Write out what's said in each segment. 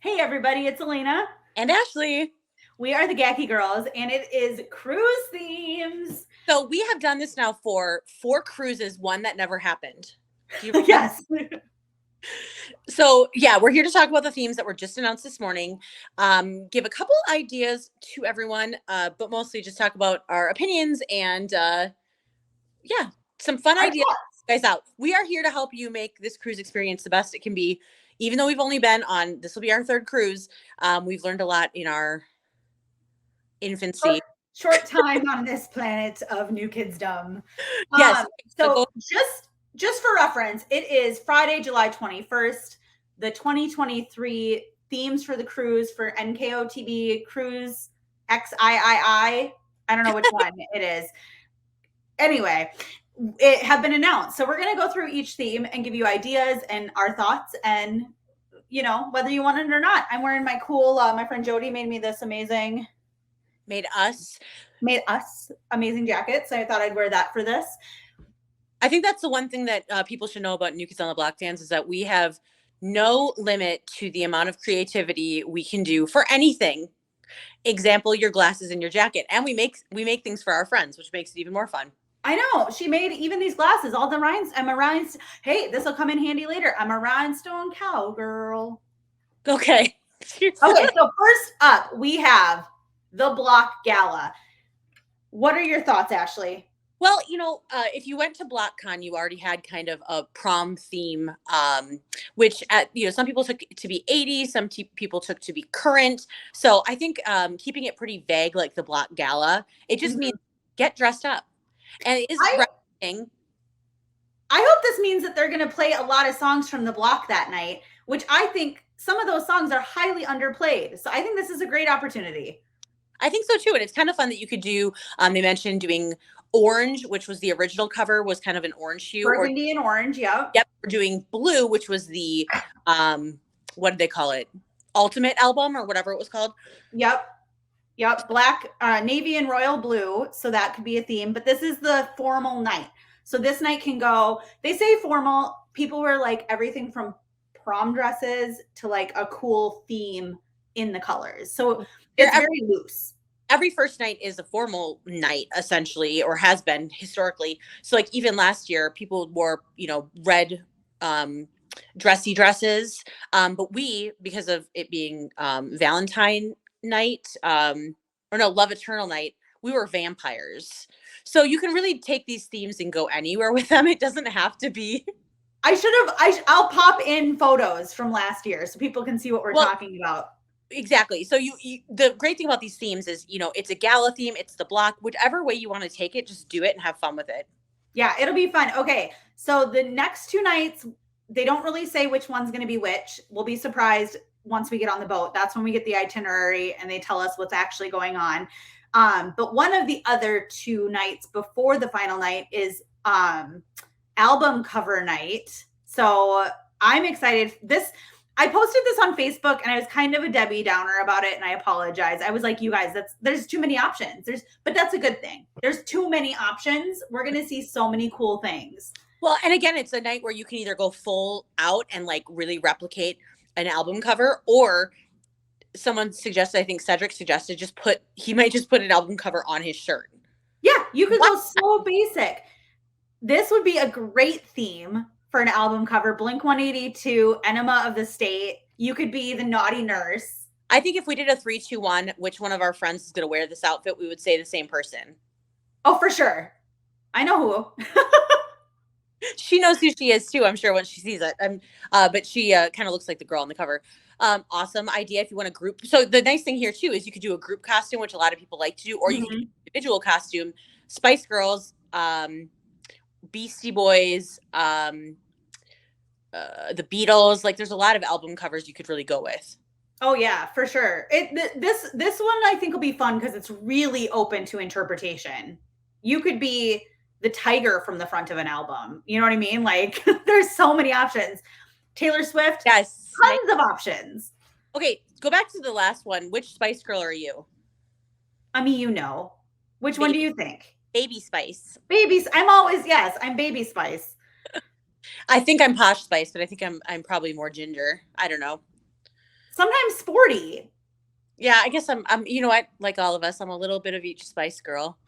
Hey everybody, it's Allana. And Ashley. We are the Gacky Girls, and it is cruise themes. So we have done this now for 4 cruises, one that never happened. Do you remember? Yes. So yeah, we're here to talk about the themes that were just announced this morning. Give a couple ideas to everyone, but mostly just talk about our opinions and yeah, some fun Our ideas. thoughts. Guys out. We are here to help you make this cruise experience the best it can be. Even though we've only been on, this will be our 3rd cruise. We've learned a lot in our infancy. Short time on this planet of new kidsdom. Yes. So So go. just for reference, it is Friday, July 21st. The 2023 themes for the cruise for NKOTB Cruise XIII. I don't know which one it is. Anyway, it have been announced. So we're going to go through each theme and give you ideas and our thoughts and whether you want it or not. I'm wearing my cool, my friend Jody made me this Made us amazing jacket. So I thought I'd wear that for this. I think that's the one thing that people should know about New Kids on the Block fans is that we have no limit to the amount of creativity we can do for anything. Example, your glasses and your jacket. And we make things for our friends, which makes it even more fun. I know. She made even these glasses, all the rhinestones. Hey, this will come in handy later. I'm a rhinestone cowgirl. Okay. Okay, so first up, we have the Block Gala. What are your thoughts, Ashley? Well, if you went to BlockCon, you already had kind of a prom theme, which some people took to be 80s, some people took to be current. So I think keeping it pretty vague, like the Block Gala, it just means get dressed up. And it is writing. I hope this means that they're going to play a lot of songs from the block that night, which I think some of those songs are highly underplayed. So I think this is a great opportunity. I think so too. And it's kind of fun that you could do, they mentioned doing orange, which was the original cover, was kind of an orange hue. Burgundy and orange, yep. Yep. We're doing blue, which was the, what did they call it? Ultimate album or whatever it was called. Yep. Black, navy and royal blue. So that could be a theme, but this is the formal night. So this night can go, they say formal, people wear like everything from prom dresses to like a cool theme in the colors. So it's very loose. Every first night is a formal night, essentially, or has been historically. So like even last year, people wore, red dressy dresses. But we, because of it being Valentine night, Love Eternal night, we were vampires. So you can really take these themes and go anywhere with them. It doesn't have to be. I'll pop in photos from last year so people can see what we're talking about. Exactly. So the great thing about these themes is, it's a gala theme, it's the block, whichever way you want to take it, just do it and have fun with it. Yeah, it'll be fun. Okay. So the next 2 nights, they don't really say which one's going to be which. We'll be surprised once we get on the boat. That's when we get the itinerary and they tell us what's actually going on. But one of the other 2 nights before the final night is album cover night. So I'm excited. I posted this on Facebook and I was kind of a Debbie Downer about it and I apologize. I was like, you guys, there's too many options. But that's a good thing. There's too many options. We're going to see so many cool things. Well, and again, it's a night where you can either go full out and like really replicate an album cover, or someone suggested, I think Cedric suggested, he might just put an album cover on his shirt. Yeah, you could go so basic. This would be a great theme for an album cover. Blink-182, Enema of the State. You could be the naughty nurse. I think if we did a 3-2-1, which one of our friends is going to wear this outfit, we would say the same person. Oh, for sure. I know who. She knows who she is too, I'm sure, when she sees it. But she kind of looks like the girl on the cover. Awesome idea if you want a group. So the nice thing here too is you could do a group costume, which a lot of people like to do, or you can do an individual costume. Spice Girls, Beastie Boys, the Beatles. Like there's a lot of album covers you could really go with. Oh yeah, for sure. This one I think will be fun because it's really open to interpretation. You could be the tiger from the front of an album. You know what I mean? Like there's so many options. Taylor Swift, yes, tons of options. Okay, go back to the last one. Which Spice Girl are you? I mean, which one do you think? Baby Spice. I'm Baby Spice. I think I'm Posh Spice, but I think I'm probably more ginger. I don't know. sometimes sporty. Yeah, I guess I'm, you know what, like all of us, I'm a little bit of each spice girl.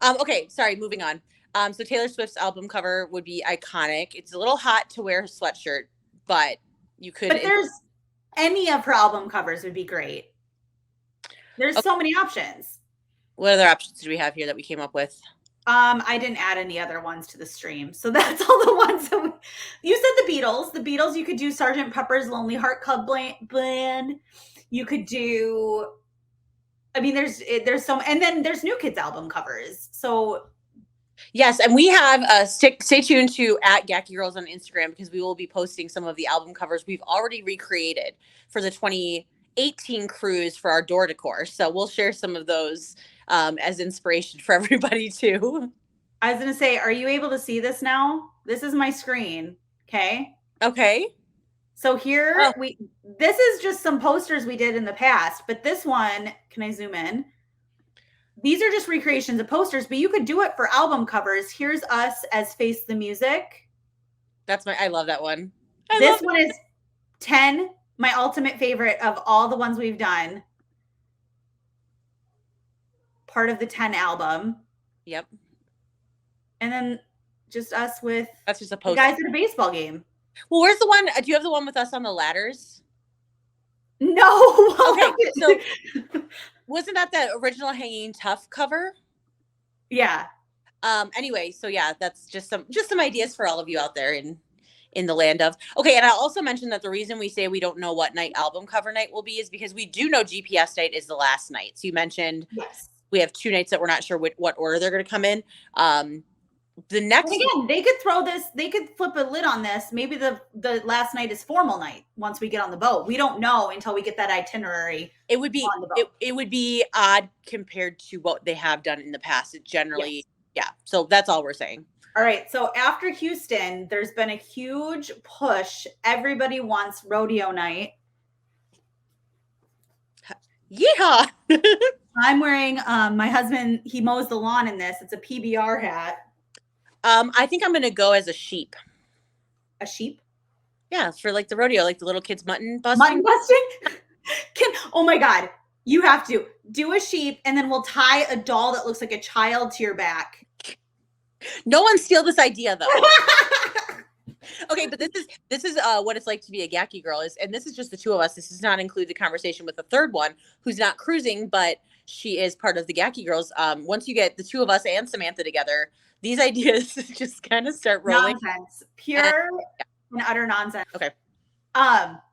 Okay, sorry, moving on. So Taylor Swift's album cover would be iconic. It's a little hot to wear a sweatshirt, but you could. But there's any of her album covers would be great. There's Okay. so many options. What other options do we have here that we came up with? I didn't add any other ones to the stream, so that's all the ones that you said. The Beatles. The Beatles. You could do Sgt. Pepper's Lonely Heart Club Band. You could do. I mean, there's some, and then there's New Kids album covers. So yes, and we have stay tuned to @GackieGirls on Instagram because we will be posting some of the album covers we've already recreated for the 2018 cruise for our door decor. So we'll share some of those as inspiration for everybody too. I was gonna say, are you able to see this now? This is my screen. Okay. Okay. So here this is just some posters we did in the past, but this one, can I zoom in? These are just recreations of posters, but you could do it for album covers. Here's us as Face the Music. I love that one. This one is 10, my ultimate favorite of all the ones we've done. Part of the 10 album. Yep. And then just us with that's just a poster. Guys at a baseball game. Well, where's the one? Do you have the one with us on the ladders? No. Okay, so wasn't that the original Hanging Tough cover? Yeah. Anyway, so yeah, that's just some ideas for all of you out there in the land of. Okay, and I also mentioned that the reason we say we don't know what night album cover night will be is because we do know GPS night is the last night. So you mentioned yes. We have 2 nights that we're not sure what order they're going to come in. The next, and again, they could throw this, they could flip a lid on this. Maybe the last night is formal night once we get on the boat. We don't know until we get that itinerary. It would be it would be odd compared to what they have done in the past. It generally, yeah. So that's all we're saying. All right. So after Houston, there's been a huge push. Everybody wants Rodeo Night. Yeah. I'm wearing my husband, he mows the lawn in this. It's a PBR hat. I think I'm gonna go as a sheep. A sheep? Yeah, for like the rodeo, like the little kids mutton busting. Mutton busting? Oh my God. You have to do a sheep and then we'll tie a doll that looks like a child to your back. No one steal this idea though. Okay, but this is what it's like to be a Gackie girl and this is just the 2 of us. This does not include the conversation with the third one who's not cruising, but she is part of the Gackie girls. Once you get the 2 of us and Samantha together, these ideas just kind of start rolling. Nonsense. Pure and utter nonsense. Okay.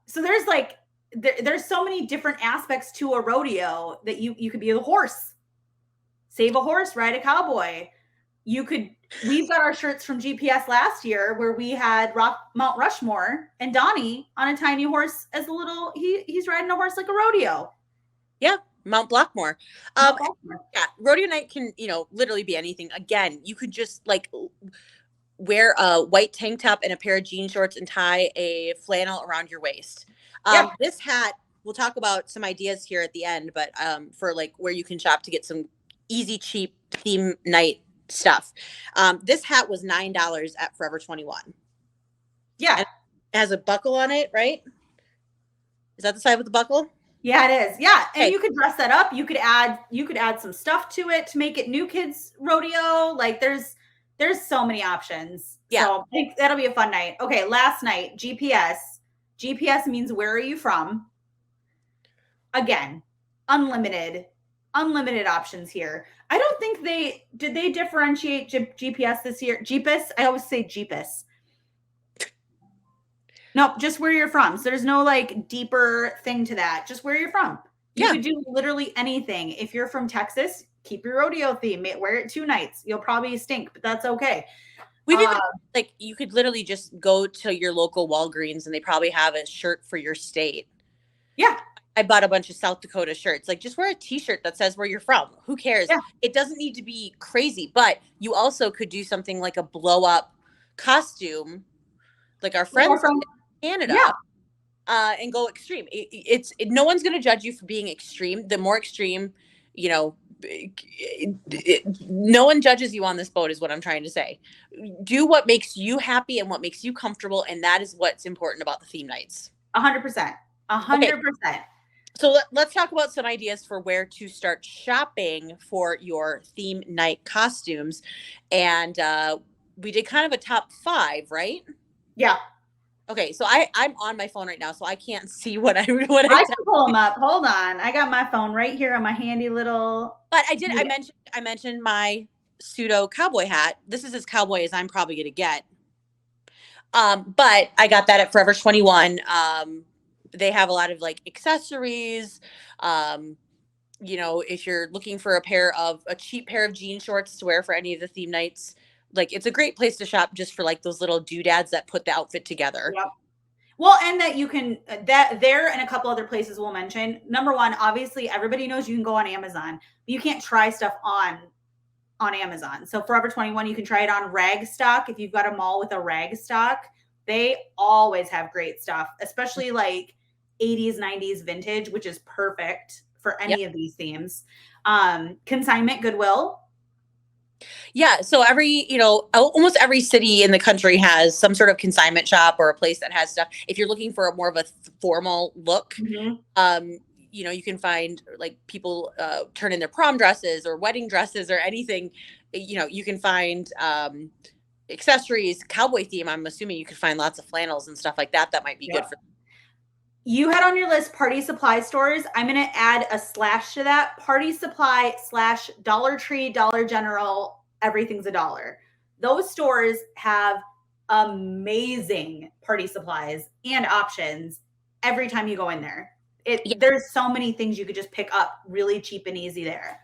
So there's like there's so many different aspects to a rodeo that you could be a horse. Save a horse, ride a cowboy. We've got our shirts from GPS last year where we had Mount Rushmore and Donnie on a tiny horse as a little, he's riding a horse like a rodeo. Yeah. Mount Blockmore. Yeah, Rodeo Night can, literally be anything. Again, you could just like wear a white tank top and a pair of jean shorts and tie a flannel around your waist. This hat, we'll talk about some ideas here at the end, but for like where you can shop to get some easy, cheap theme night stuff. This hat was $9 at Forever 21. Yeah. And it has a buckle on it, right? Is that the side with the buckle? Yeah, it is. Yeah. And you could dress that up. You could add some stuff to it to make it New Kids Rodeo. Like there's so many options. Yeah. So I think that'll be a fun night. Okay. Last night, GPS. GPS means where are you from? Again, unlimited options here. I don't think did they differentiate GPS this year? Jeepus? I always say Jeepus. No, just where you're from. So there's no like deeper thing to that. Just where you're from. You could do literally anything. If you're from Texas, keep your rodeo theme. Wear it 2 nights. You'll probably stink, but that's okay. We've even like you could literally just go to your local Walgreens and they probably have a shirt for your state. Yeah. I bought a bunch of South Dakota shirts. Like just wear a t-shirt that says where you're from. Who cares? Yeah. It doesn't need to be crazy, but you also could do something like a blow up costume, like our friends from Canada, and go extreme. No one's going to judge you for being extreme. The more extreme, no one judges you on this boat is what I'm trying to say. Do what makes you happy and what makes you comfortable. And that is what's important about the theme nights. 100%. Okay, 100%. so let's talk about some ideas for where to start shopping for your theme night costumes. And we did kind of a top 5, right? Yeah. Okay, so I'm on my phone right now, so I can't see what I I typed. can pull them up. Hold on. I got my phone right here on my handy little. But I mentioned my pseudo cowboy hat. This is as cowboy as I'm probably gonna get. But I got that at Forever 21. They have a lot of like accessories. Um, if you're looking for a cheap pair of jean shorts to wear for any of the theme nights, like it's a great place to shop just for like those little doodads that put the outfit together. Yep. Well, and that you can that there and a couple other places we'll mention. Number one, obviously everybody knows you can go on Amazon. But you can't try stuff on Amazon. So Forever 21, you can try it on rag stock. If you've got a mall with a rag stock, they always have great stuff, especially like 80s, 90s vintage, which is perfect for Yep. any of these themes. Consignment Goodwill. Yeah. So almost every city in the country has some sort of consignment shop or a place that has stuff. If you're looking for more of a formal look, Mm-hmm. you can find like people turn in their prom dresses or wedding dresses or anything. You can find accessories, cowboy theme. I'm assuming you could find lots of flannels and stuff like that. That might be good for. You had on your list party supply stores. I'm going to add a slash to that. Party supply / Dollar Tree, Dollar General, everything's $1. Those stores have amazing party supplies and options every time you go in there. Yeah. There's so many things you could just pick up really cheap and easy there.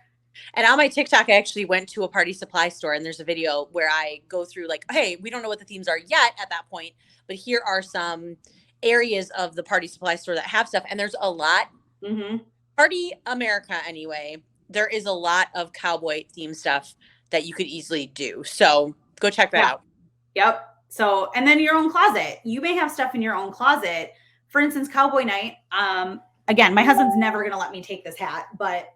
And on my TikTok, I actually went to a party supply store and there's a video where I go through like, hey, we don't know what the themes are yet at that point, but here are some areas of the party supply store that have stuff. And there's a lot. Mm-hmm. Party America, anyway, there is a lot of cowboy theme stuff that you could easily do. So go check that out. Yep. So, and then your own closet. You may have stuff in your own closet. For instance, Cowboy Night. Again, my husband's never going to let me take this hat, but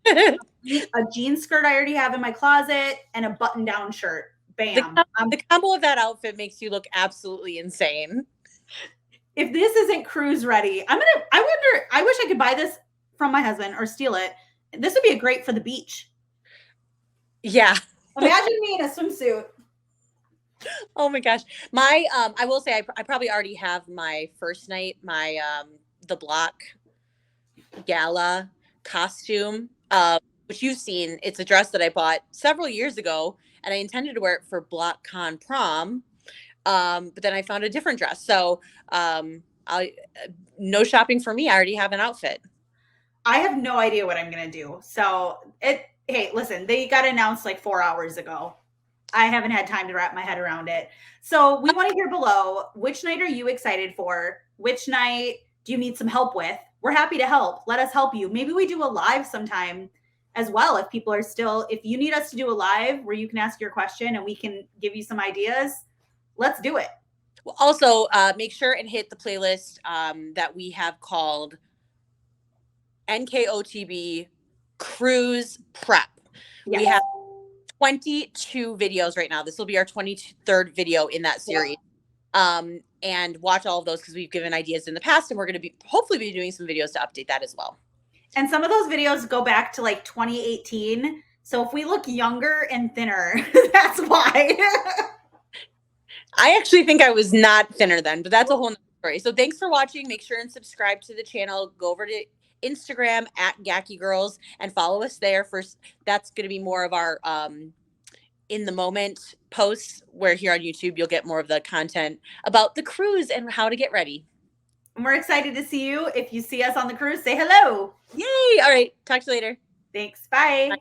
a jean skirt I already have in my closet and a button-down shirt. Bam. The combo of that outfit makes you look absolutely insane. If this isn't cruise ready, I wish I could buy this from my husband or steal it. This would be great for the beach. Yeah. Imagine me in a swimsuit. Oh my gosh. I will say I probably already have my first night, the Block Gala costume, which you've seen. It's a dress that I bought several years ago and I intended to wear it for Block Con prom. But then I found a different dress. So, no shopping for me. I already have an outfit. I have no idea what I'm going to do. So hey, listen, they got announced like 4 hours ago. I haven't had time to wrap my head around it. So we want to hear below, which night are you excited for? Which night do you need some help with? We're happy to help. Let us help you. Maybe we do a live sometime as well. If you need us to do a live where you can ask your question and we can give you some ideas, let's do it. Well, also, make sure and hit the playlist that we have called NKOTB Cruise Prep. Yes. We have 22 videos right now. This will be our 23rd video in that series. Yeah. And watch all of those because we've given ideas in the past and we're going to hopefully be doing some videos to update that as well. And some of those videos go back to like 2018. So if we look younger and thinner, that's why. I actually think I was not thinner then, but that's a whole nother story. So thanks for watching. Make sure and subscribe to the channel. Go over to Instagram at Gacky Girls and follow us there. First, that's going to be more of our in the moment posts, where here on YouTube, you'll get more of the content about the cruise and how to get ready. And we're excited to see you. If you see us on the cruise, say hello. Yay. All right. Talk to you later. Thanks. Bye. Bye.